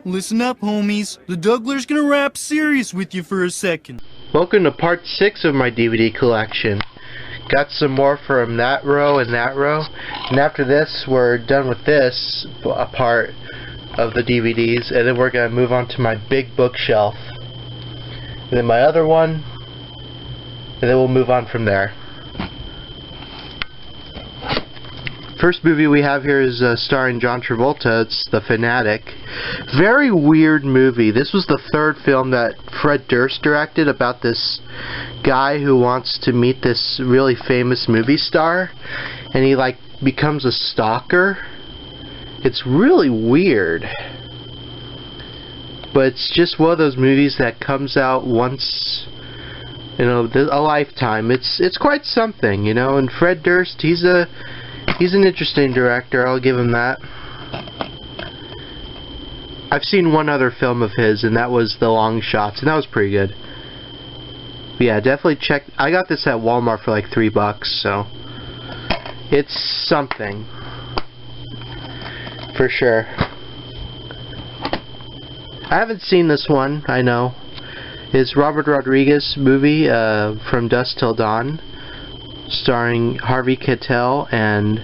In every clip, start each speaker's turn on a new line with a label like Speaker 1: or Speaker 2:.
Speaker 1: Listen up, homies. The Dougler's gonna rap serious with you for a second.
Speaker 2: Welcome to part 6 of my DVD collection. Got some more from that row and that row. And after this, we're done with this part of the DVDs. And then we're going to move on to my big bookshelf. And then my other one. And then we'll move on from there. First movie we have here is starring John Travolta. It's The Fanatic. Very weird movie. This was the third film that Fred Durst directed about this guy who wants to meet this really famous movie star, and he like becomes a stalker. It's really weird, but it's just one of those movies that comes out once in a lifetime. It's quite something, you know. And Fred Durst, he's an interesting director, I'll give him that. I've seen one other film of his, and that was The Long Shots, and that was pretty good. But yeah, definitely check. I got this at Walmart for like $3, so it's something for sure. I haven't seen this one, I know. It's Robert Rodriguez movie, From Dusk Till Dawn, starring Harvey Keitel and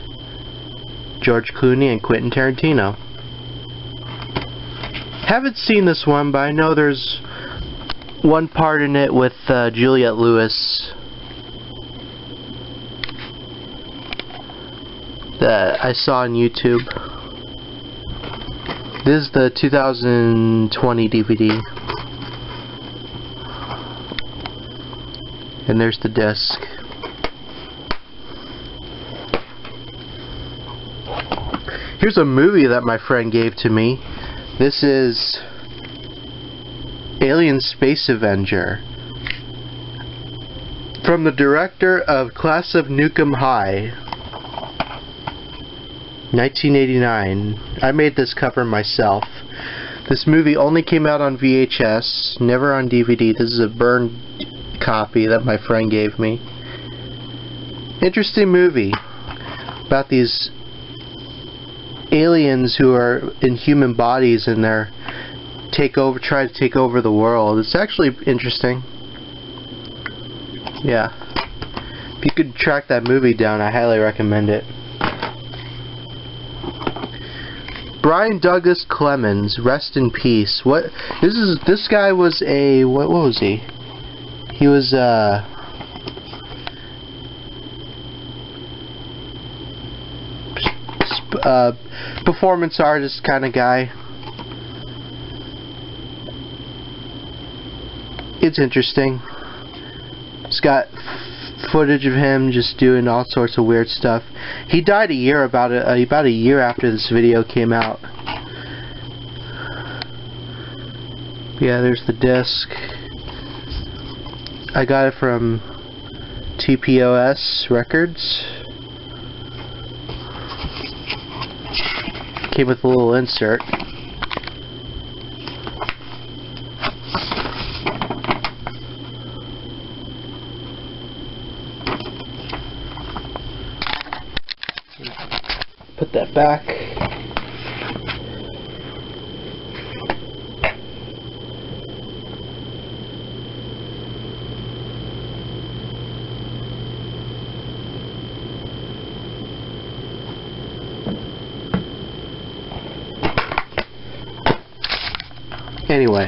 Speaker 2: George Clooney and Quentin Tarantino. Haven't seen this one, but I know there's one part in it with Juliette Lewis that I saw on YouTube. This is the 2020 DVD. And there's the disc. Here's a movie that my friend gave to me. This is Alien Space Avenger, from the director of Class of Nukem High, 1989. I made this cover myself. This movie only came out on VHS, never on DVD. This is a burned copy that my friend gave me. Interesting movie about these aliens who are in human bodies and they're try to take over the world. It's actually interesting. Yeah. If you could track that movie down, I highly recommend it. Brian Douglas Clemens, rest in peace. This guy was a what was he? He was performance artist kind of guy. It's interesting. It's got footage of him just doing all sorts of weird stuff. He died about a year after this video came out. Yeah, there's the disc. I got it from TPOS Records. Came with a little insert. Put that back. Anyway,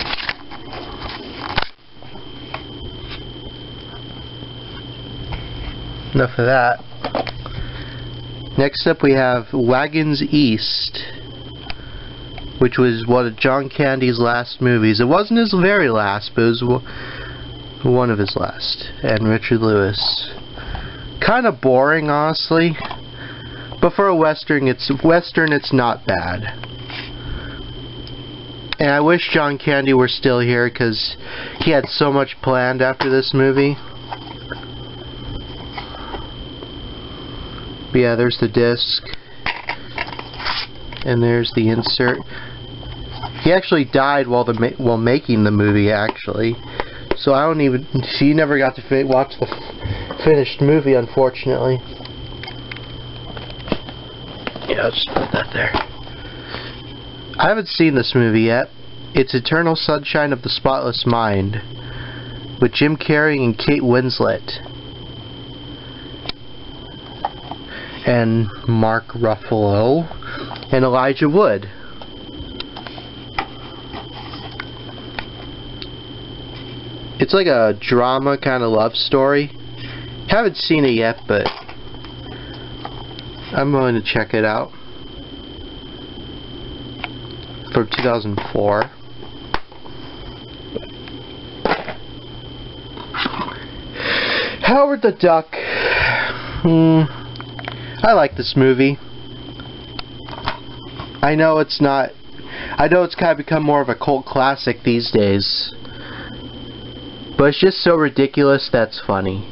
Speaker 2: enough of that. Next up we have Wagons East, which was one of John Candy's last movies. It wasn't his very last, but it was one of his last. And Richard Lewis. Kind of boring, honestly, but for a Western, it's not bad. And I wish John Candy were still here, because he had so much planned after this movie. But yeah, there's the disc. And there's the insert. He actually died while making the movie, actually. So I don't even... He never got to watch the finished movie, unfortunately. Yeah, I'll just put that there. I haven't seen this movie yet. It's Eternal Sunshine of the Spotless Mind with Jim Carrey and Kate Winslet and Mark Ruffalo and Elijah Wood. It's like a drama kind of love story. Haven't seen it yet, but I'm going to check it out. From 2004. Howard the Duck. I like this movie. I know it's kind of become more of a cult classic these days. But it's just so ridiculous that's funny.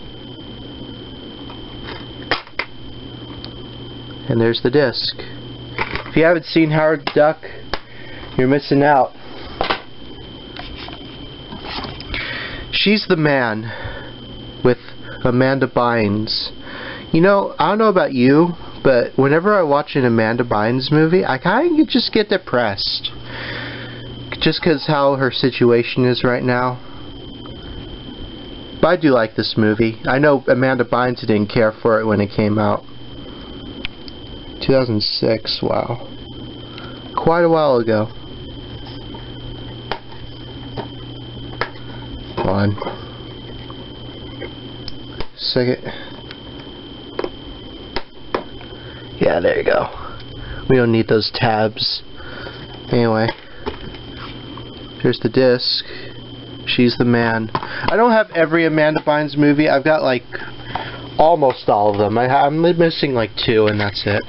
Speaker 2: And there's the disc. If you haven't seen Howard the Duck, you're missing out. She's the Man with Amanda Bynes. You know, I don't know about you, but whenever I watch an Amanda Bynes movie, I kind of just get depressed. Just because how her situation is right now. But I do like this movie. I know Amanda Bynes didn't care for it when it came out. 2006, wow. Quite a while ago. Hold on. Second. Yeah, there you go. We don't need those tabs. Anyway. Here's the disc. She's the Man. I don't have every Amanda Bynes movie. I've got like almost all of them. I'm missing like 2 and that's it.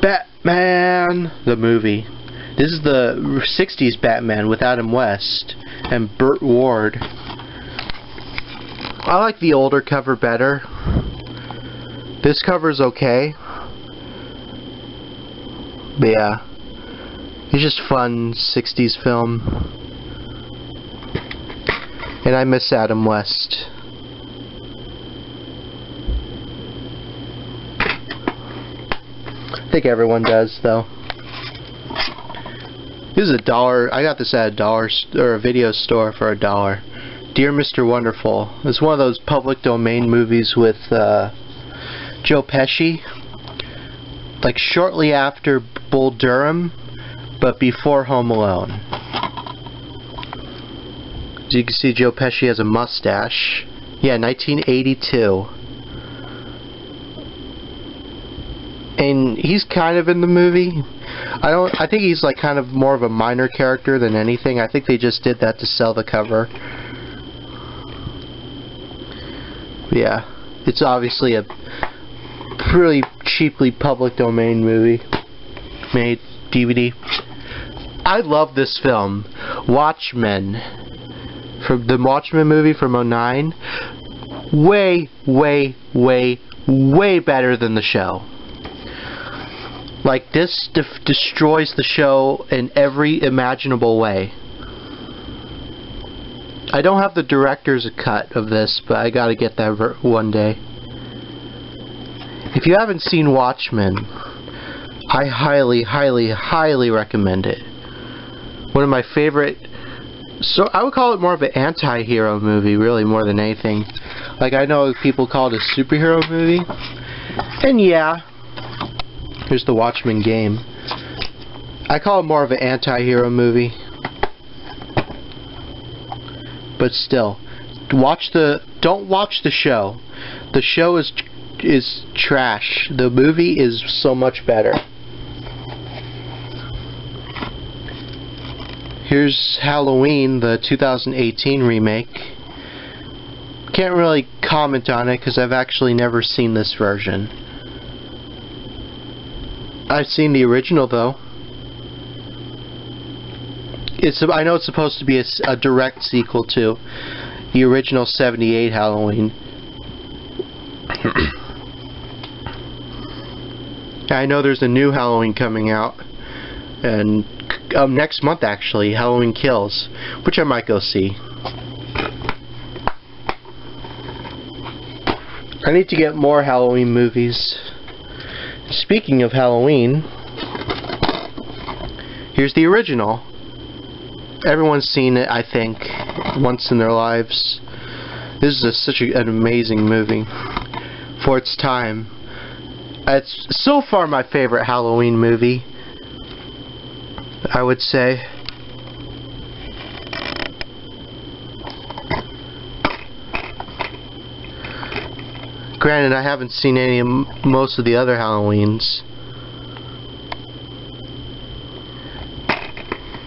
Speaker 2: Batman! The movie. This is the 60s Batman with Adam West and Burt Ward. I like the older cover better. This cover's okay. But yeah. It's just fun 60s film. And I miss Adam West. I think everyone does, though. This is $1. I got this at a video store for $1. Dear Mr. Wonderful. It's one of those public domain movies with Joe Pesci. Like shortly after Bull Durham, but before Home Alone. As you can see, Joe Pesci has a mustache. Yeah, 1982. And he's kind of in the movie. I think he's like kind of more of a minor character than anything. I think they just did that to sell the cover. But yeah, it's obviously a pretty cheaply public domain movie. Made DVD. I love this film. Watchmen. From the Watchmen movie from '09. Way, way, way, way better than the show. Like, this destroys the show in every imaginable way. I don't have the director's cut of this, but I gotta get that one day. If you haven't seen Watchmen, I highly, highly, highly recommend it. One of my favorite... So, I would call it more of an anti-hero movie, really, more than anything. Like, I know people call it a superhero movie. And yeah... Here's the Watchmen game. I call it more of an anti-hero movie. But still, don't watch the show. The show is trash. The movie is so much better. Here's Halloween, the 2018 remake. Can't really comment on it because I've actually never seen this version. I've seen the original, though. I know it's supposed to be a direct sequel to the original '78 Halloween. I know there's a new Halloween coming out, and next month actually, Halloween Kills, which I might go see. I need to get more Halloween movies. Speaking of Halloween, here's the original. Everyone's seen it, I think, once in their lives. This is such an amazing movie for its time. It's so far my favorite Halloween movie, I would say. Granted, I haven't seen most of the other Halloweens.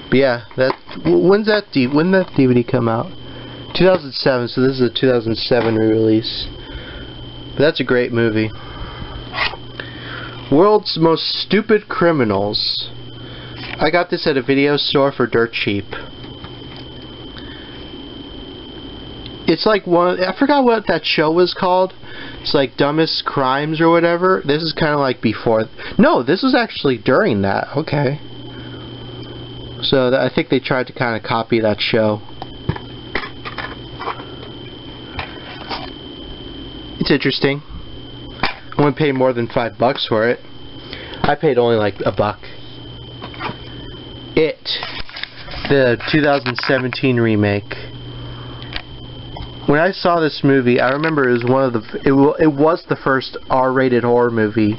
Speaker 2: But yeah, when did that DVD come out? 2007, so this is a 2007 re-release. But that's a great movie. World's Most Stupid Criminals. I got this at a video store for dirt cheap. It's like I forgot what that show was called. It's like Dumbest Crimes or whatever. This is kind of like before. No, this was actually during that. Okay. So I think they tried to kind of copy that show. It's interesting. I wouldn't pay more than $5 for it. I paid only like $1. It, the 2017 remake. When I saw this movie, I remember it was it was the first R-rated horror movie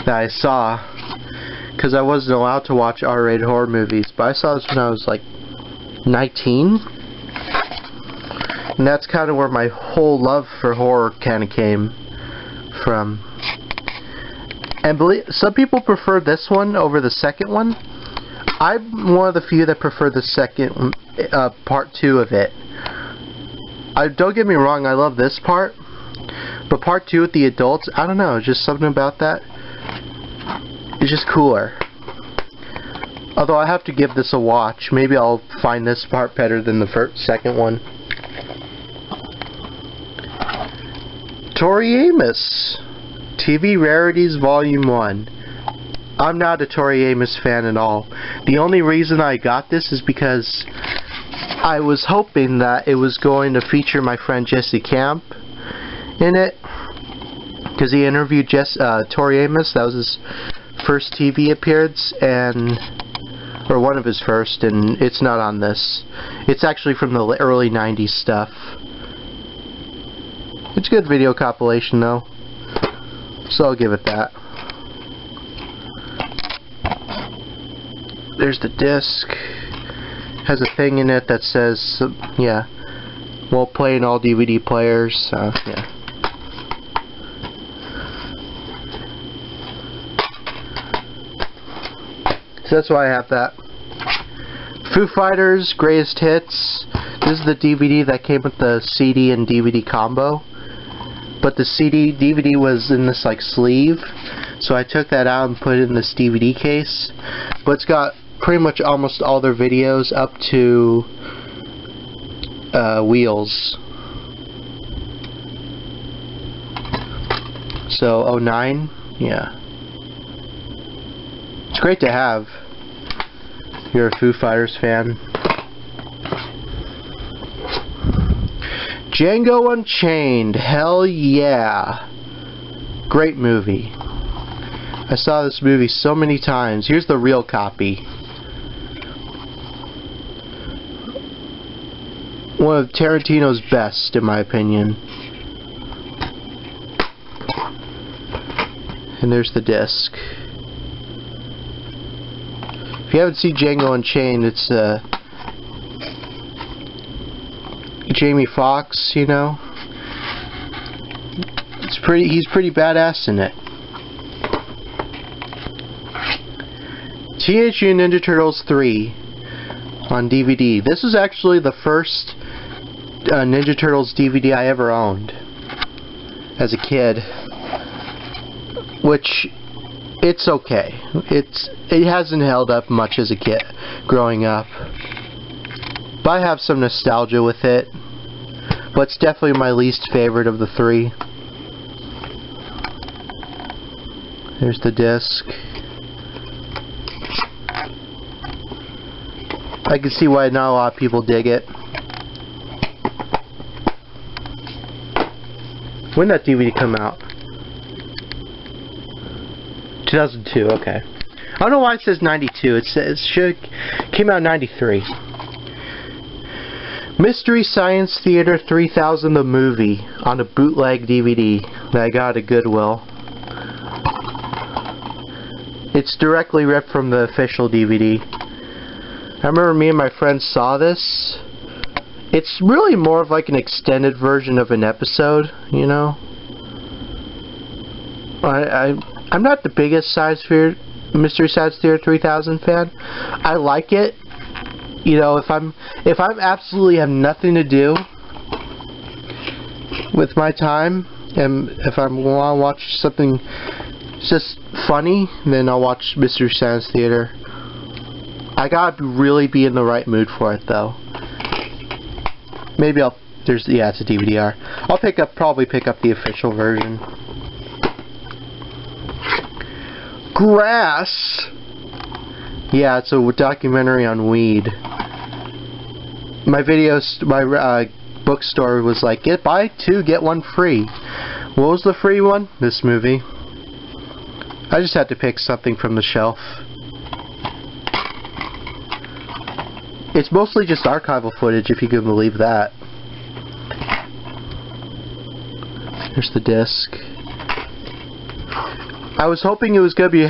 Speaker 2: that I saw, because I wasn't allowed to watch R-rated horror movies. But I saw this when I was like 19, and that's kind of where my whole love for horror kind of came from. And some people prefer this one over the second one. I'm one of the few that prefer the second part 2 of it. Don't get me wrong, I love this part, but part 2 with the adults, I don't know, just something about that. It's just cooler. Although I have to give this a watch. Maybe I'll find this part better than the second one. Tori Amos, TV Rarities Volume 1. I'm not a Tori Amos fan at all. The only reason I got this is because I was hoping that it was going to feature my friend Jesse Camp in it, because he interviewed Tori Amos. That was his first TV appearance, or one of his first, and it's not on this. It's actually from the early 90s stuff. It's a good video compilation though, so I'll give it that. There's the disc. Has a thing in it that says, yeah, well, playing all DVD players, yeah. So that's why I have that. Foo Fighters Greatest Hits. This is the DVD that came with the CD and DVD combo, but the DVD was in this like sleeve, so I took that out and put it in this DVD case. But it's got pretty much almost all their videos up to Wheels. So 09, yeah. It's great to have if you're a Foo Fighters fan. Django Unchained, hell yeah. Great movie. I saw this movie so many times. Here's the real copy. One of Tarantino's best, in my opinion. And there's the disc. If you haven't seen Django Unchained, it's Jamie Foxx, you know. He's pretty badass in it. Teenage Mutant Ninja Turtles 3 on DVD. This is actually the first Ninja Turtles DVD I ever owned as a kid, which it's okay. It hasn't held up much as a kid growing up, but I have some nostalgia with it. But it's definitely my least favorite of the 3. There's the disc. I can see why not a lot of people dig it. When did that DVD come out? 2002, okay. I don't know why it says 92. It came out in 93. Mystery Science Theater 3000 the movie on a bootleg DVD that I got at Goodwill. It's directly ripped from the official DVD. I remember me and my friends saw this. It's really more of like an extended version of an episode, you know. I'm not the biggest Mystery Science Theater 3000 fan. I like it. You know, if I'm absolutely have nothing to do with my time, and if I want to watch something just funny, then I'll watch Mystery Science Theater. I gotta really be in the right mood for it, though. Maybe it's a DVD-R. I'll probably pick up the official version. Grass. Yeah, it's a documentary on weed. My bookstore was like, buy 2, get 1 free. What was the free one? This movie. I just had to pick something from the shelf. It's mostly just archival footage, if you can believe that. Here's the disc. I was hoping it was gonna be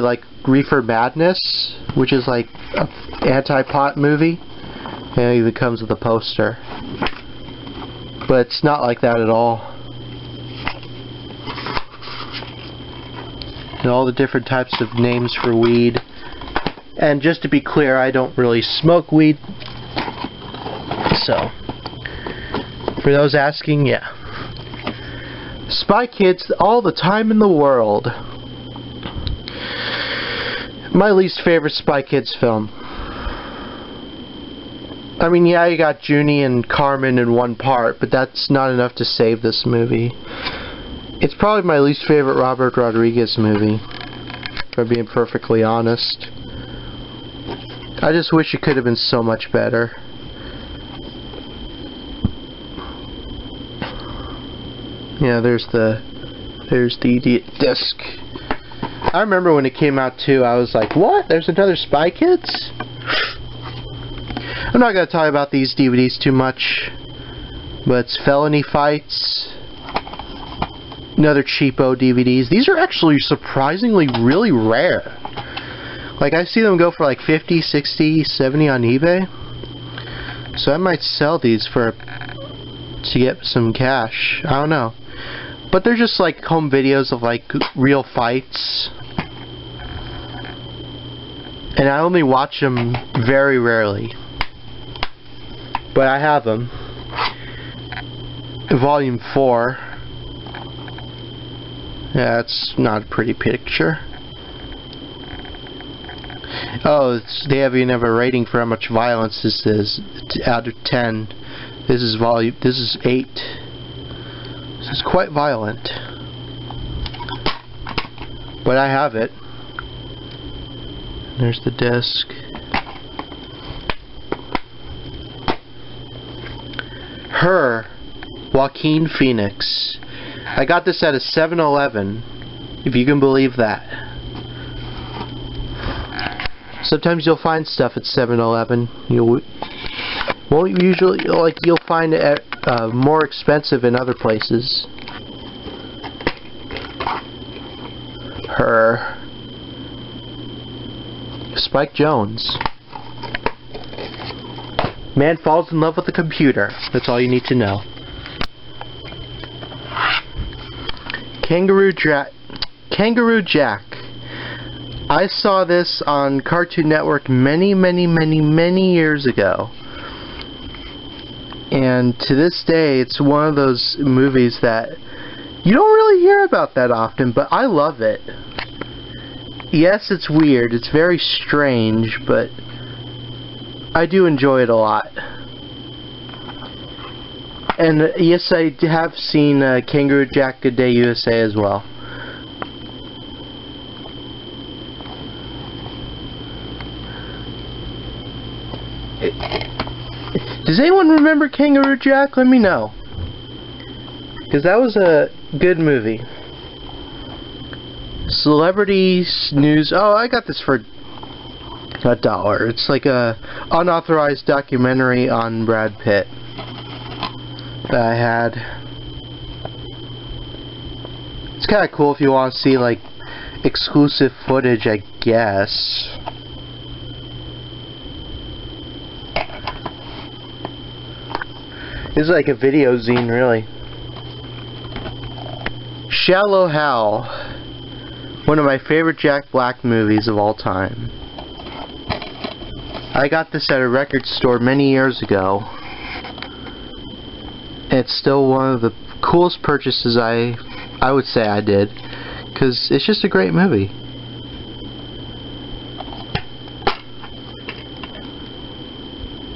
Speaker 2: like Reefer Madness, which is like an anti-pot movie, and it even comes with a poster. But it's not like that at all. And all the different types of names for weed. And just to be clear, I don't really smoke weed. So, for those asking, yeah. Spy Kids, all the time in the world. My least favorite Spy Kids film. I mean, yeah, you got Junie and Carmen in one part, but that's not enough to save this movie. It's probably my least favorite Robert Rodriguez movie, if I'm being perfectly honest. I just wish it could have been so much better. Yeah, there's the disc. I remember when it came out too, I was like, what? There's another Spy Kids? I'm not going to talk about these DVDs too much, but it's Felony Fights, another cheapo DVDs. These are actually surprisingly really rare. Like, I see them go for like 50, 60, 70 on eBay. So I might sell these to get some cash. I don't know. But they're just like home videos of like real fights. And I only watch them very rarely. But I have them. Volume 4. Yeah, it's not a pretty picture. Oh, they have even have a rating for how much violence this is. It's out of 10. This is 8. This is quite violent. But I have it. There's the disc. Her, Joaquin Phoenix. I got this at a 7-Eleven, if you can believe that. Sometimes you'll find stuff at 7-Eleven. You won't usually, like, you'll find it more expensive in other places. Her. Spike Jonze. Man falls in love with a computer. That's all you need to know. Kangaroo Jack. I saw this on Cartoon Network many years ago. And to this day, it's one of those movies that you don't really hear about that often, but I love it. Yes, it's weird. It's very strange, but I do enjoy it a lot. And yes, I have seen Kangaroo Jack Good Day USA as well. Does anyone remember Kangaroo Jack? Let me know. Because that was a good movie. Celebrity news. Oh, I got this for $1. It's like a unauthorized documentary on Brad Pitt that I had. It's kind of cool if you want to see like exclusive footage, I guess. This is like a video zine, really. Shallow Hal, one of my favorite Jack Black movies of all time. I got this at a record store many years ago. It's still one of the coolest purchases I would say I did, because it's just a great movie.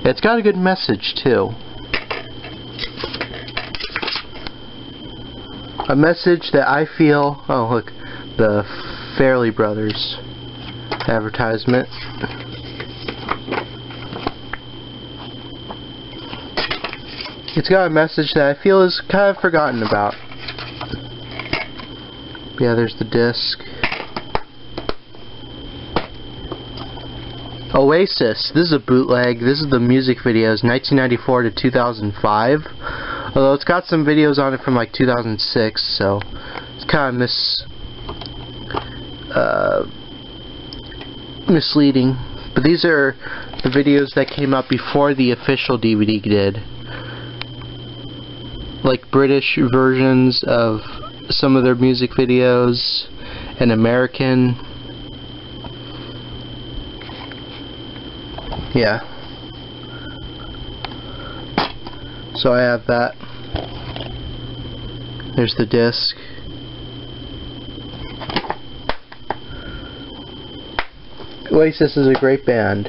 Speaker 2: It's got a good message too. A message that I feel... Oh, look. The Fairley Brothers advertisement. It's got a message that I feel is kind of forgotten about. Yeah, there's the disc. Oasis. This is a bootleg. This is the music videos, 1994 to 2005. Although it's got some videos on it from like 2006, so it's kind of misleading. But these are the videos that came out before the official DVD did. Like British versions of some of their music videos, and American. Yeah. So I have that. There's the disc. Oasis is a great band.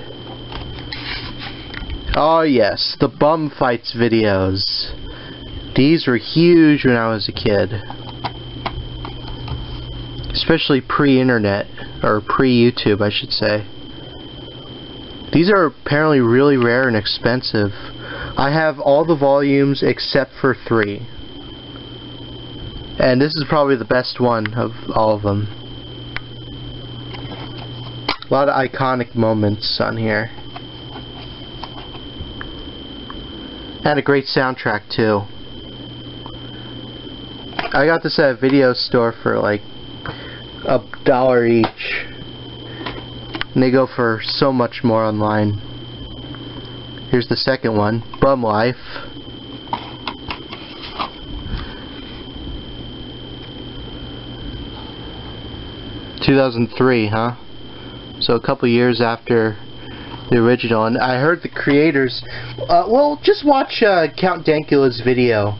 Speaker 2: Oh yes, the Bum Fights videos. These were huge when I was a kid. Especially pre-internet, or pre-YouTube I should say. These are apparently really rare and expensive. I have all the volumes except for 3. And this is probably the best one of all of them. A lot of iconic moments on here. And a great soundtrack too. I got this at a video store for like $1 each. And they go for so much more online. Here's the second one, Bum Life. (2003), huh? So a couple years after the original. And I heard the creators... well, just watch Count Dankula's video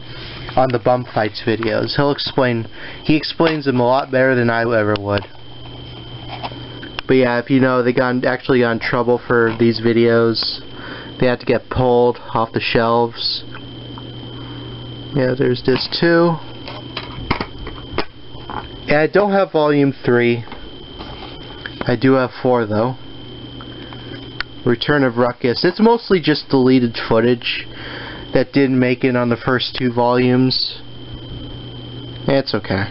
Speaker 2: on the Bum Fights videos. He explains them a lot better than I ever would. But yeah, if you know, they actually got in trouble for these videos. They had to get pulled off the shelves. Yeah, there's disc 2. And I don't have volume 3. I do have 4 though. Return of Ruckus. It's mostly just deleted footage that didn't make it on the first 2 volumes. It's okay.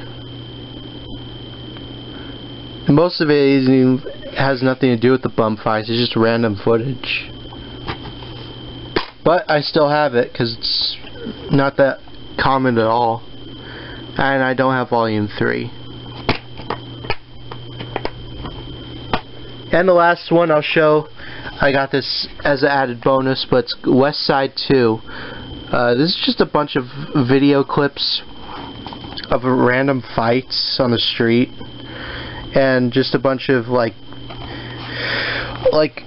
Speaker 2: And most of it has nothing to do with the Bum Fights. It's just random footage. But I still have it because it's not that common at all. And I don't have volume 3. And the last one I'll show, I got this as an added bonus, but it's West Side 2. This is just a bunch of video clips of random fights on the street. And just a bunch of like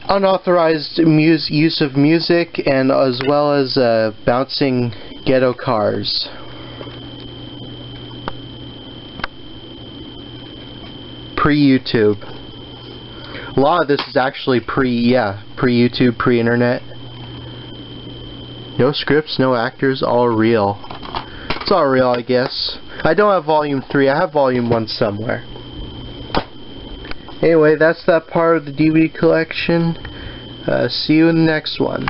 Speaker 2: unauthorized use of music, and as well as bouncing ghetto cars. Pre-YouTube. A lot of this is actually pre-YouTube, pre-internet. No scripts, no actors, all real. It's all real, I guess. I don't have volume 3, I have volume 1 somewhere. Anyway, that's that part of the DVD collection. See you in the next one.